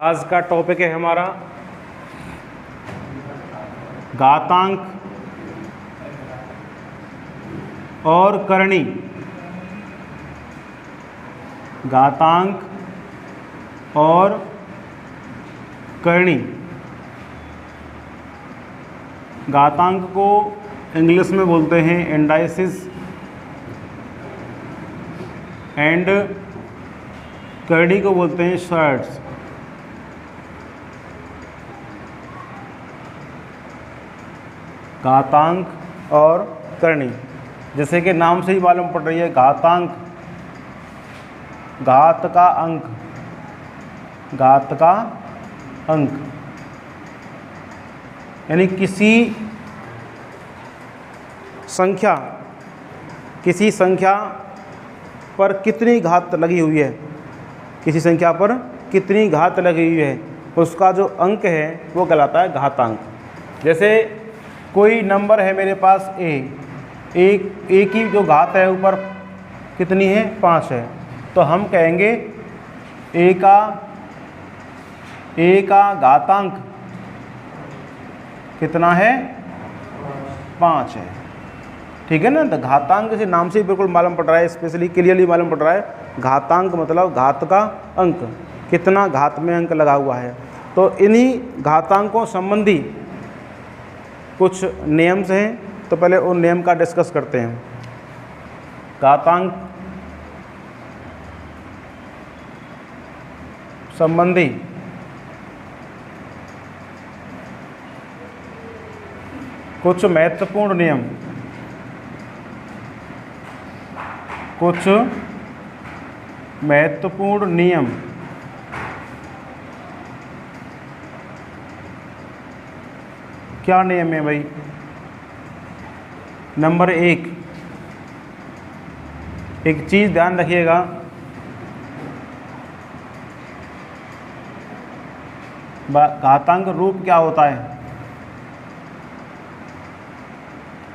आज का टॉपिक है हमारा घातांक और करणी। घातांक और करणी। घातांक को इंग्लिश में बोलते हैं इंडाइसिस एंड करणी को बोलते हैं शॉर्ट्स। घातांक और करणी, जैसे कि नाम से ही मालूम पड़ रही है, घातांक घात का अंक, घात का अंक यानी किसी संख्या पर कितनी घात लगी हुई है, किसी संख्या पर कितनी घात लगी हुई है, उसका जो अंक है वो कहलाता है घातांक। जैसे कोई नंबर है मेरे पास ए की जो घात है ऊपर कितनी है, 5 है, तो हम कहेंगे ए का घातांक कितना है, 5 है। ठीक है ना। तो घातांक से नाम से ही बिल्कुल मालूम पड़ रहा है, स्पेशली क्लियरली मालूम पड़ रहा है, घातांक मतलब घात का अंक, कितना घात में अंक लगा हुआ है। तो इन्हीं घातांकों संबंधी कुछ नियम्स हैं, तो पहले उन नियम का डिस्कस करते हैं। घातांक संबंधी कुछ महत्वपूर्ण नियम, कुछ महत्वपूर्ण नियम। क्या नियम है भाई? नंबर 1, एक चीज़ ध्यान रखिएगा, घातांक रूप क्या होता है?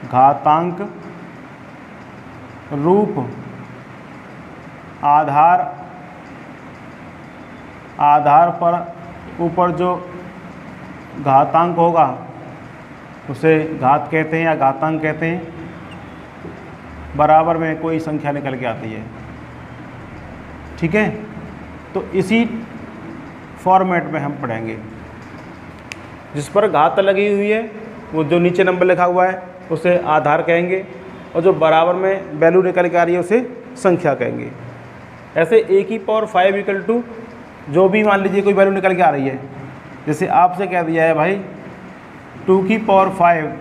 घातांक रूप आधार पर ऊपर जो घातांक होगा उसे घात कहते हैं या घातांक कहते हैं। बराबर में कोई संख्या निकल के आती है, ठीक है। तो इसी फॉर्मेट में हम पढ़ेंगे। जिस पर घात लगी हुई है वो जो नीचे नंबर लिखा हुआ है उसे आधार कहेंगे, और जो बराबर में वैल्यू निकल के आ रही है उसे संख्या कहेंगे। ऐसे a की पावर 5 इक्वल टू जो भी मान लीजिए कोई वैल्यू निकल के आ रही है, जैसे आपसे कह दिया है भाई 2 की पावर 5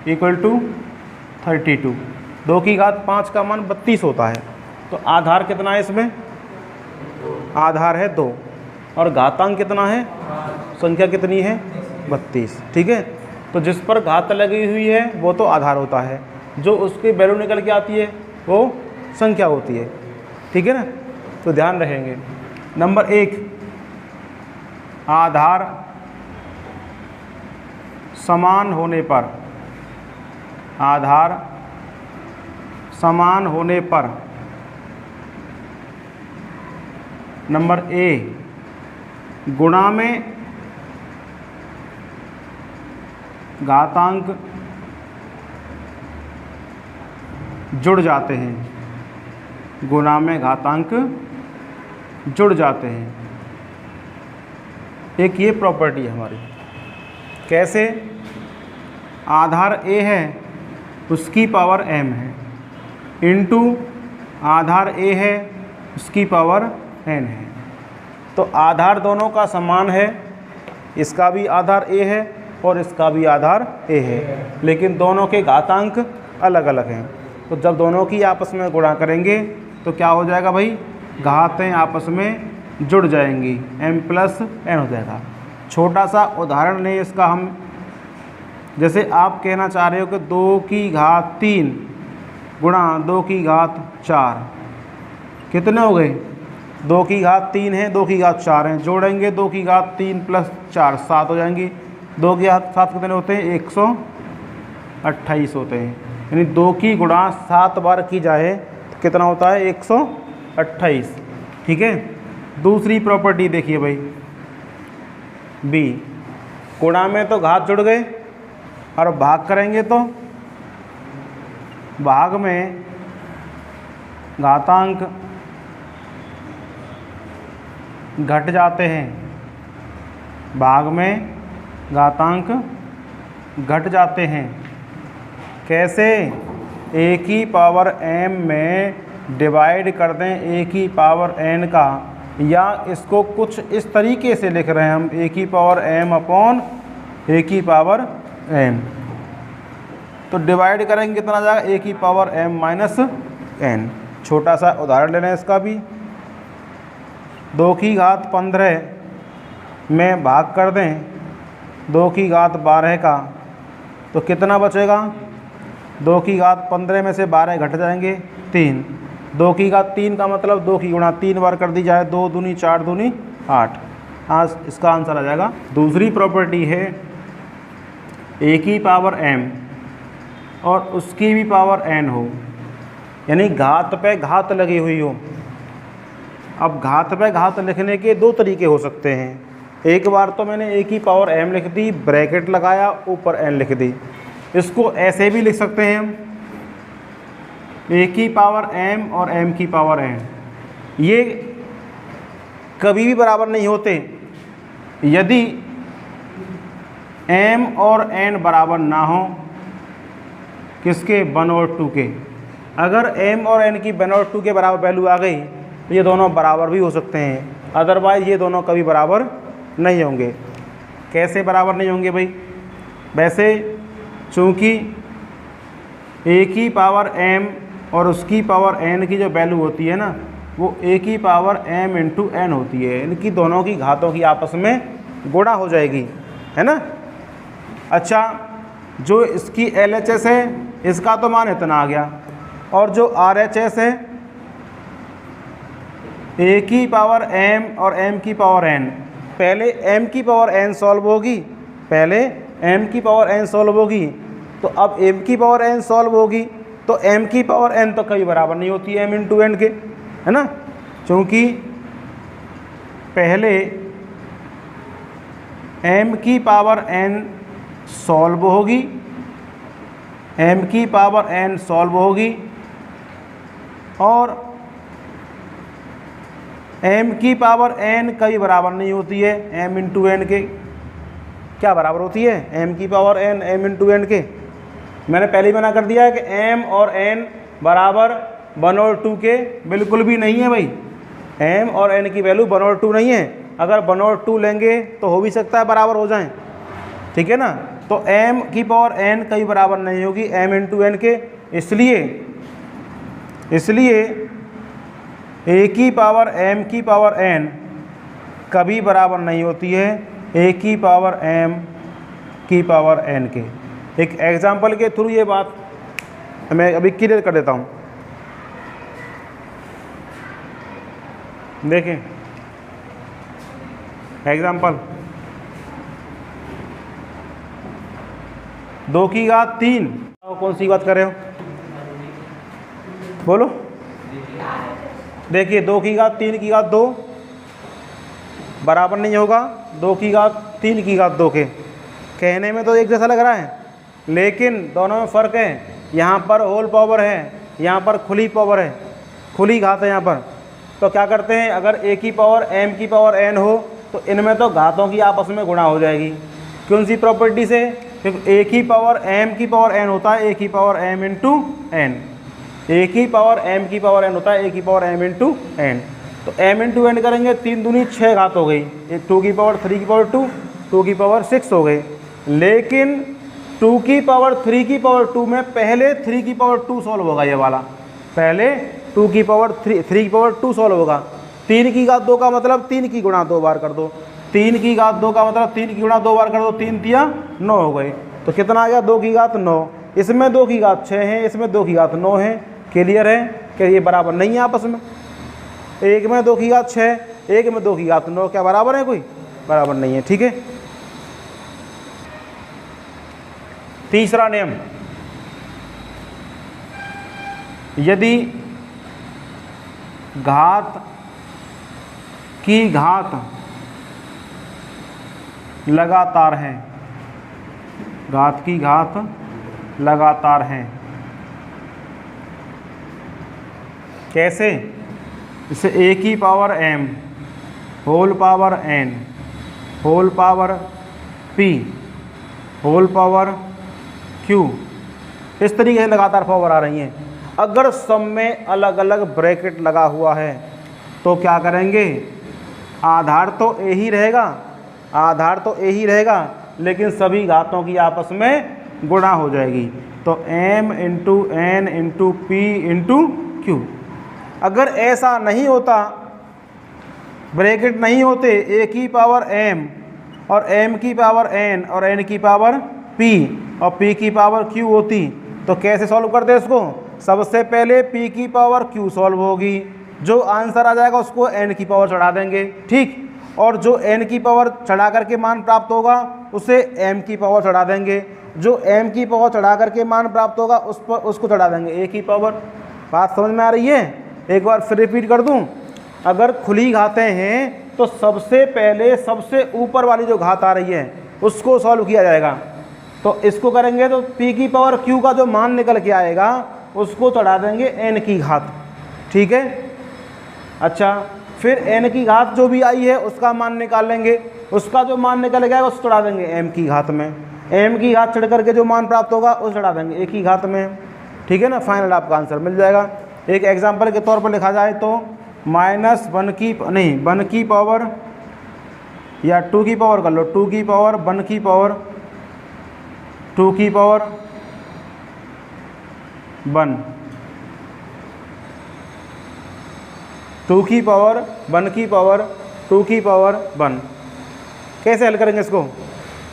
इक्वल टू 32, 2 की घात 5 का मान 32 होता है। तो आधार कितना है इसमें? आधार है 2, और घातांक कितना है, संख्या कितनी है, 32। ठीक है। तो जिस पर घात लगी हुई है वो तो आधार होता है, जो उसकी वैल्यू निकल के आती है वो संख्या होती है। ठीक है ना। तो ध्यान रखेंगे। नंबर 1, आधार समान होने पर, आधार समान होने पर। नंबर ए, गुणा में घातांक जुड़ जाते हैं, गुणा में घातांक जुड़ जाते हैं। एक ये प्रॉपर्टी है हमारी। कैसे? आधार a है उसकी पावर m है, इनटू आधार a है उसकी पावर n है। तो आधार दोनों का समान है, इसका भी आधार a है और इसका भी आधार a है, लेकिन दोनों के घातांक अलग अलग हैं। तो जब दोनों की आपस में गुणा करेंगे तो क्या हो जाएगा भाई? घातें आपस में जुड़ जाएंगी, m प्लस n हो जाएगा। छोटा सा उदाहरण नहीं इसका हम, जैसे आप कहना चाह रहे हो कि 2 की घात 3 गुणा 2 की घात 4 कितने हो गए? 2 की घात 3 है, 2 की घात 4 है, जोड़ेंगे 2 की घात 3 प्लस 4 7 हो जाएंगी। 2 की घात 7 कितने होते हैं? 128 होते हैं। यानी 2 की गुणा 7 बार की जाए तो कितना होता है? 128। ठीक है। दूसरी प्रॉपर्टी देखिए भाई, बी, गुणा में तो घात जुड़ गए और भाग करेंगे तो भाग में घातांक घट जाते हैं, भाग में घातांक घट जाते हैं। कैसे? ए की पावर m में डिवाइड कर दें ए की पावर n का, या इसको कुछ इस तरीके से लिख रहे हैं हम, ए की पावर m अपॉन ए की पावर n। तो डिवाइड करेंगे कितना आ जाएगा, ए की पावर m माइनस n। छोटा सा उदाहरण ले रहे हैं इसका भी, 2 की घात 15 में भाग कर दें 2 की घात 12 का, तो कितना बचेगा? 2 की घात 15 में से 12 घट जाएंगे 3। 2 की घात 3 का मतलब 2 की गुणा 3 बार कर दी जाए, 2 दूनी 4 दूनी 8। आज इसका आंसर आ जाएगा। दूसरी प्रॉपर्टी है ए की पावर m और उसकी भी पावर n हो, यानी घात पे घात लगी हुई हो। अब घात पे घात लिखने के दो तरीके हो सकते हैं। एक बार तो मैंने ए की पावर m लिख दी, ब्रैकेट लगाया, ऊपर n लिख दी। इसको ऐसे भी लिख सकते हैं हम, ए की पावर m और m की पावर n, ये कभी भी बराबर नहीं होते यदि m और n बराबर ना हो। किसके? 1 और 2 के। अगर m और n की 1 और 2 के बराबर वैल्यू आ गई तो ये दोनों बराबर भी हो सकते हैं, अदरवाइज ये दोनों कभी बराबर नहीं होंगे। कैसे बराबर नहीं होंगे भाई? वैसे चूँकि ए की पावर m और उसकी पावर n की जो वैल्यू होती है ना, वो ए की पावर m इंटू n होती है। इनकी दोनों की घातों की आपस में गुणा हो जाएगी, है ना। अच्छा, जो इसकी LHS है इसका तो मान इतना आ गया, और जो RHS है ए की पावर m और m की पावर n, पहले m की पावर n सॉल्व होगी, पहले m की पावर n सॉल्व होगी, तो अब m की पावर n सॉल्व होगी, तो m की पावर n तो कभी बराबर नहीं होती m इंटू n के, है ना। क्योंकि पहले m की पावर n सॉल्व होगी, m की पावर n सॉल्व होगी, और m की पावर n कभी बराबर नहीं होती है m इंटू n के। क्या बराबर होती है? m की power n m into n के। मैंने पहले ही मना कर दिया है कि m और n बराबर 1 और 2 के बिल्कुल भी नहीं है भाई। m और n की वैल्यू 1 और 2 नहीं है। अगर 1 और 2 लेंगे तो हो भी सकता है बराबर हो जाएं, ठीक है ना। तो m की पावर n कभी बराबर नहीं होगी m इंटू n के, इसलिए a की पावर m की पावर n कभी बराबर नहीं होती है a की पावर m की पावर n के। एक एग्जाम्पल के थ्रू ये बात मैं अभी क्लियर कर देता हूँ। देखें एग्जाम्पल, 2 की घात 3, कौन सी बात कर रहे हो? बोलो। देखिए 2 की घात 3 की घात 2 बराबर नहीं होगा 2 की घात 3 की घात 2 के। कहने में तो एक जैसा लग रहा है, लेकिन दोनों में फ़र्क है। यहाँ पर होल पावर है, यहाँ पर खुली पावर है, खुली घात है यहाँ पर। तो क्या करते हैं, अगर a की पावर m की पावर n हो तो इनमें तो घातों की आपस में गुणा हो जाएगी। कौन सी प्रॉपर्टी से? क्योंकि a की पावर m की पावर n होता है a की power m into n, a की पावर m की पावर n होता है a की पावर m इंटू n। तो m इंटू n करेंगे 3 दूनी 6 घात हो गई, 2 की पावर 3 की पावर 2, 2 की पावर 6 हो गई। लेकिन 2 की पावर 3 की पावर 2 में पहले 3 की पावर 2 सॉल्व होगा, ये वाला पहले 2 की पावर 3 की पावर 2 सॉल्व होगा। 3 की घात 2 का मतलब 3 की गुणा 2 बार कर दो, 3 की घात 2 का मतलब 3 की गुणा 2 बार कर दो, 3 तिया 9 हो गए। तो कितना आ गया? 2 की घात 9। इसमें 2 की घात 6 है, इसमें 2 की घात 9 है। क्लियर है कि ये बराबर नहीं है आपस में। एक में 2 की घात 6, एक में 2 की घात 9, क्या बराबर है? कोई बराबर नहीं है, ठीक है। तीसरा नियम, यदि घात की घात लगातार है, घात की घात लगातार है। कैसे? इसे a की power m whole power n whole power p whole power q, इस तरीके से लगातार पावर आ रही हैं। अगर सब में अलग अलग ब्रैकेट लगा हुआ है तो क्या करेंगे, आधार तो a ही रहेगा, आधार तो a ही रहेगा, लेकिन सभी घातों की आपस में गुणा हो जाएगी। तो m into n into p into q। अगर ऐसा नहीं होता, ब्रैकेट नहीं होते, a की पावर m और m की पावर n और n की पावर p और p की पावर q होती, तो कैसे सॉल्व करते इसको? सबसे पहले p की पावर q सॉल्व होगी, जो आंसर आ जाएगा उसको n की पावर चढ़ा देंगे, ठीक। और जो n की पावर चढ़ा करके मान प्राप्त होगा उसे m की पावर चढ़ा देंगे, जो m की पावर चढ़ा करके मान प्राप्त होगा उसको चढ़ा देंगे a की पावर। बात समझ में आ रही है? एक बार फिर रिपीट कर दूं, अगर खुली घातें हैं तो सबसे पहले सबसे ऊपर वाली जो घात आ रही है उसको सॉल्व किया जाएगा। तो इसको करेंगे तो p की पावर q का जो मान निकल के आएगा उसको चढ़ा देंगे n की घात, ठीक है। अच्छा, फिर n की घात जो भी आई है उसका मान निकाल लेंगे, उसका जो मान निकल गया उसको चढ़ा देंगे m की घात में, m की घात चढ़ करके जो मान प्राप्त होगा उसे चढ़ा देंगे a की घात में, ठीक है ना। फाइनल आपका आंसर मिल जाएगा। एक एग्जाम्पल के तौर पर लिखा जाए तो -1 की नहीं 1 की पावर या 2 की पावर कर लो, 2 की पावर 1 की पावर 2 की पावर 1, 2 की पावर 1 की पावर 2 की पावर 1। कैसे हल करेंगे इसको,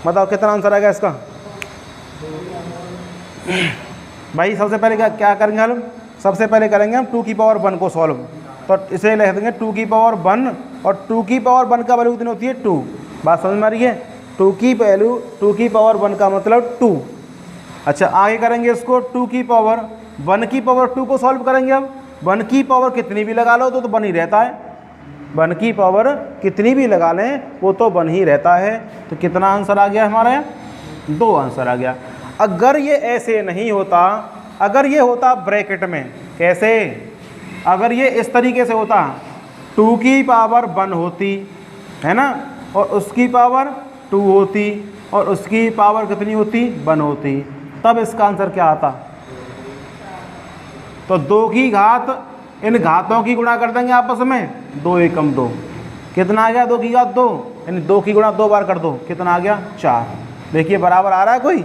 बताओ कितना आंसर आएगा इसका? भाई सबसे पहले क्या करेंगे हम? सबसे पहले करेंगे हम 2 की पावर 1 को सॉल्व। तो इसे लिख देंगे 2 की पावर 1 और 2 की पावर 1 का वैल्यू कितनी होती है? 2। बात समझ में आ रही है? 2 की वैल्यू 2 की पावर 1 का मतलब 2। अच्छा, आगे करेंगे इसको 2 की पावर 1 की पावर 2 को सॉल्व करेंगे। अब 1 की पावर कितनी भी लगा लो तो 1 ही रहता है, 1 की पावर कितनी भी लगा लें वो तो 1 ही रहता है। तो कितना आंसर आ गया हमारा यहाँ? 2 आंसर आ गया। अगर ये ऐसे नहीं होता, अगर ये होता ब्रैकेट में, कैसे? अगर ये इस तरीके से होता 2 की पावर 1 होती है ना, और उसकी पावर 2 होती और उसकी पावर कितनी होती? 1 होती, तब इसका आंसर क्या आता? तो 2 की घात, इन घातों की गुणा कर देंगे आपस में, 2 एकम 2। कितना आ गया? 2 की घात 2, यानी 2 की गुणा 2 बार कर दो, कितना आ गया? 4। देखिए बराबर आ रहा है कोई?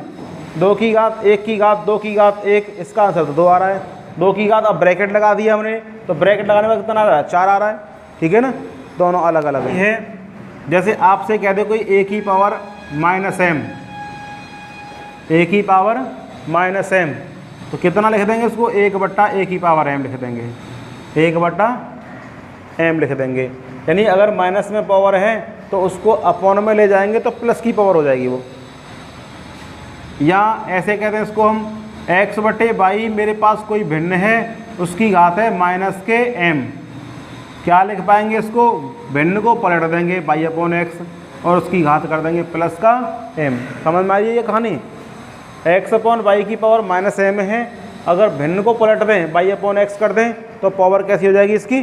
2 की घात 1 की घात 2 की घात 1, इसका आंसर तो 2 आ रहा है। 2 की घात, अब ब्रैकेट लगा दिया हमने तो ब्रैकेट लगाने में कितना आ रहा है? 4 आ रहा है, ठीक है ना। दोनों अलग अलग है। जैसे आपसे कह दे कोई a की पावर -m, a की पावर -m, तो कितना लिख देंगे उसको? 1/a की पावर m लिख देंगे, 1/m लिख देंगे। यानी अगर माइनस में पावर है तो उसको अपॉन में ले जाएंगे तो प्लस की पावर हो जाएगी वो। या ऐसे कहते हैं इसको हम x/y, मेरे पास कोई भिन्न है उसकी घात है -m, क्या लिख पाएंगे इसको? भिन्न को पलट देंगे y/x और उसकी घात कर देंगे प्लस का m। समझ में आ रही है ये कहानी? x/y की पावर -m है, अगर भिन्न को पलट दें y/x कर दें तो पावर कैसी हो जाएगी इसकी?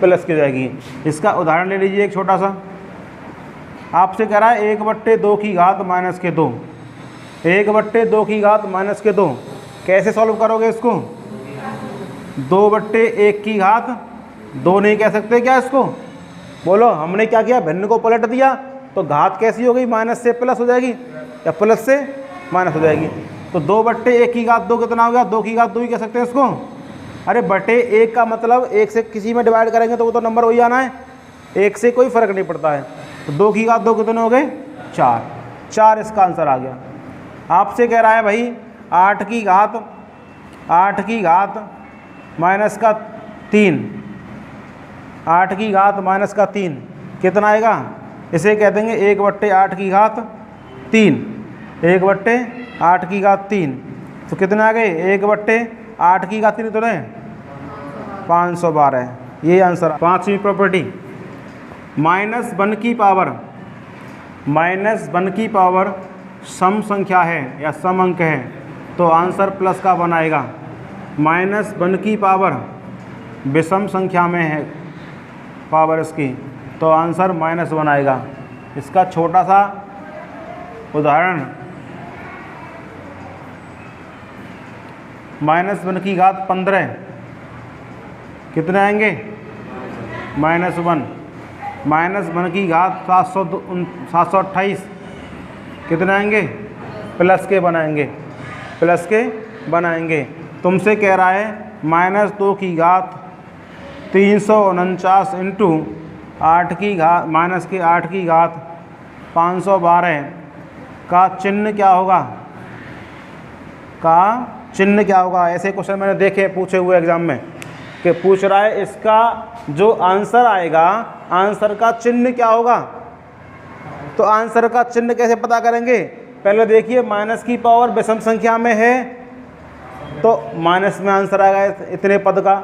प्लस की हो जाएगी। इसका उदाहरण ले लीजिए एक छोटा सा। आपसे कह रहा है 1/2 की घात -2, 1/2 की घात -2। कैसे सॉल्व करोगे इसको? 2/1 की घात 2 नहीं कह सकते क्या इसको? बोलो, हमने क्या किया? भिन्न को पलट दिया तो घात कैसी हो गई? माइनस से प्लस हो जाएगी या प्लस से माइनस हो जाएगी। तो 2/1 की घात 2 कितना हो गया? 2 की घात 2 ही कह सकते हैं इसको। अरे बटे 1 का मतलब 1 से किसी में डिवाइड करेंगे तो वो तो नंबर वही आना है, 1 से कोई फ़र्क नहीं पड़ता है। तो 2 की घात 2 कितने हो गए? 4, 4 इसका आंसर आ गया। आपसे कह रहा है भाई 8 की घात -3, 8 की घात -3 कितना आएगा? इसे कह देंगे 1/8 की घात 3, 1/8 की घात 3। तो कितने आ गए? 1/8 की घात 3 तो नहीं 512। ये आंसर। 5वीं प्रॉपर्टी, -1 की पावर, -1 की पावर सम संख्या है या सम अंक है तो आंसर प्लस का बनाएगा। -1 की पावर विषम संख्या में है पावर इसकी, तो आंसर -1 आएगा। इसका छोटा सा उदाहरण, -1 की घात 15 कितने आएंगे? -1। -1 की घात 728 कितने आएंगे? प्लस के बनाएंगे, प्लस के बनाएंगे। तुमसे कह रहा है -2 की घात 349 इंटू 8 की घात -8 की घात 512 का चिन्ह क्या होगा? का चिन्ह क्या होगा? ऐसे क्वेश्चन मैंने देखे पूछे हुए एग्जाम में कि पूछ रहा है इसका जो आंसर आएगा, आंसर का चिन्ह क्या होगा। तो आंसर का चिन्ह कैसे पता करेंगे? पहले देखिए, माइनस की पावर विषम संख्या में है तो माइनस में आंसर आएगा इतने पद का।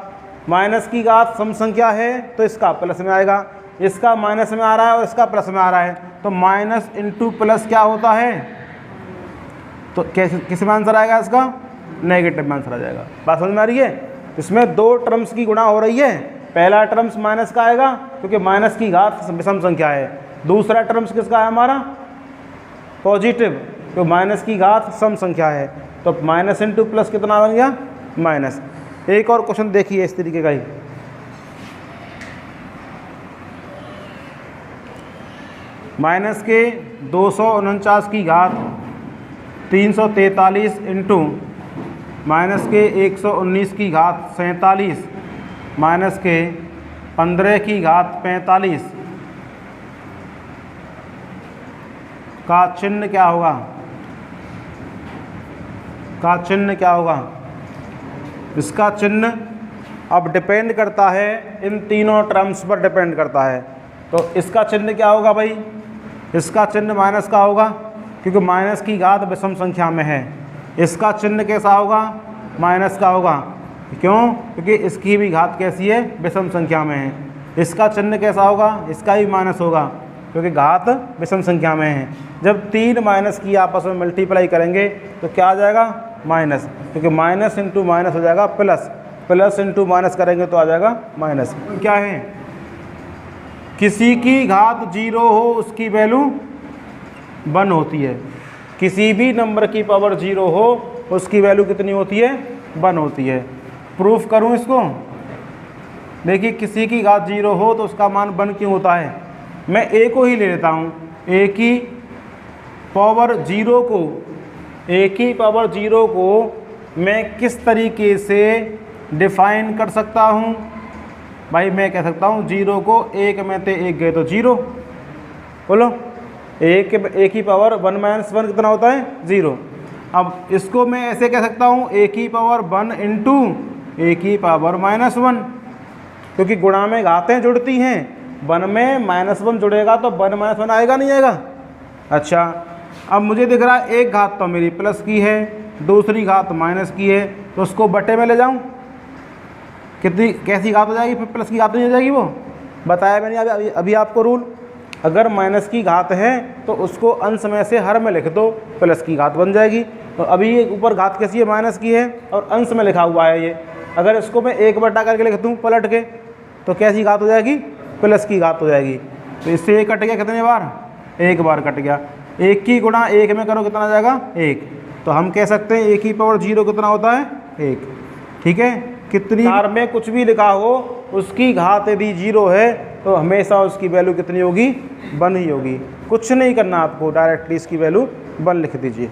माइनस की घात सम संख्या है तो इसका प्लस में आएगा। इसका माइनस में आ रहा है और इसका प्लस में आ रहा है, तो माइनस इंटू प्लस क्या होता है? तो कैसे किस में आंसर आएगा? इसका नेगेटिव में आंसर आ जाएगा। बात समझ में आ रही है? इसमें 2 टर्म्स की गुणा हो रही है। पहला टर्म्स माइनस का आएगा क्योंकि माइनस की घात विषम संख्या है। दूसरा टर्म्स किसका है? हमारा पॉजिटिव, तो माइनस की घात सम संख्या है। तो माइनस इंटू प्लस कितना बन गया? माइनस। एक और क्वेश्चन देखिए इस तरीके का ही, माइनस के 249 की घात 343 इंटू माइनस के 119 की घात 47 माइनस के 15 की घात 45 का चिन्ह क्या होगा? का चिन्ह क्या होगा? इसका चिन्ह अब डिपेंड करता है, इन तीनों टर्म्स पर डिपेंड करता है। तो इसका चिन्ह क्या होगा भाई? इसका चिन्ह माइनस का होगा क्योंकि माइनस की घात विषम संख्या में है। इसका चिन्ह कैसा होगा? माइनस का होगा। क्यों? क्योंकि इसकी भी घात कैसी है? विषम संख्या में है। इसका चिन्ह कैसा होगा? इसका भी माइनस होगा क्योंकि घात विषम संख्या में है। जब 3 माइनस की आपस में मल्टीप्लाई करेंगे तो क्या आ जाएगा? माइनस, क्योंकि माइनस इंटू माइनस हो जाएगा प्लस, प्लस इंटू माइनस करेंगे तो आ जाएगा माइनस। क्या है? किसी की घात 0 हो उसकी वैल्यू 1 होती है। किसी भी नंबर की पावर 0 हो उसकी वैल्यू कितनी होती है? 1 होती है। प्रूफ करूं इसको? देखिए, किसी की घात 0 हो तो उसका मान 1 क्यों होता है? मैं a को ही ले लेता हूँ। a की पावर 0 को, a की पावर 0 को मैं किस तरीके से डिफाइन कर सकता हूँ? भाई मैं कह सकता हूँ 0 को 1 में से 1 गए तो 0। बोलो, a की पावर 1 - 1 कितना होता है? 0। अब इसको मैं ऐसे कह सकता हूँ a की पावर 1 इंटू a की पावर -1, क्योंकि गुणा में घातें जुड़ती हैं। 1 में -1 जुड़ेगा तो 1 - 1 आएगा नहीं आएगा? अच्छा, अब मुझे दिख रहा है एक घात तो मेरी प्लस की है, दूसरी घात माइनस की है, तो उसको बटे में ले जाऊं। कितनी कैसी घात हो जाएगी? फिर प्लस की घात नहीं हो जाएगी? वो बताया मैंने अभी आपको रूल। अगर माइनस की घात है तो उसको अंश में से हर में लिख दो, प्लस की घात बन जाएगी। तो अभी ये ऊपर घात कैसी है? माइनस की है और अंश में लिखा हुआ है ये। अगर इसको मैं 1 बटा करके लिख दूँ पलट के तो कैसी घात हो जाएगी? प्लस की घात हो जाएगी। तो इससे 1 कट गया, कितने बार? 1 बार कट गया। 1 की गुणा 1 में करो कितना आ जाएगा? 1। तो हम कह सकते हैं a की पावर 0 कितना होता है? 1। ठीक है? कितनी बार में कुछ भी लिखा हो उसकी घात यदि 0 है तो हमेशा उसकी वैल्यू कितनी होगी? 1 ही होगी। कुछ नहीं करना आपको, डायरेक्टली इसकी वैल्यू 1 लिख दीजिए।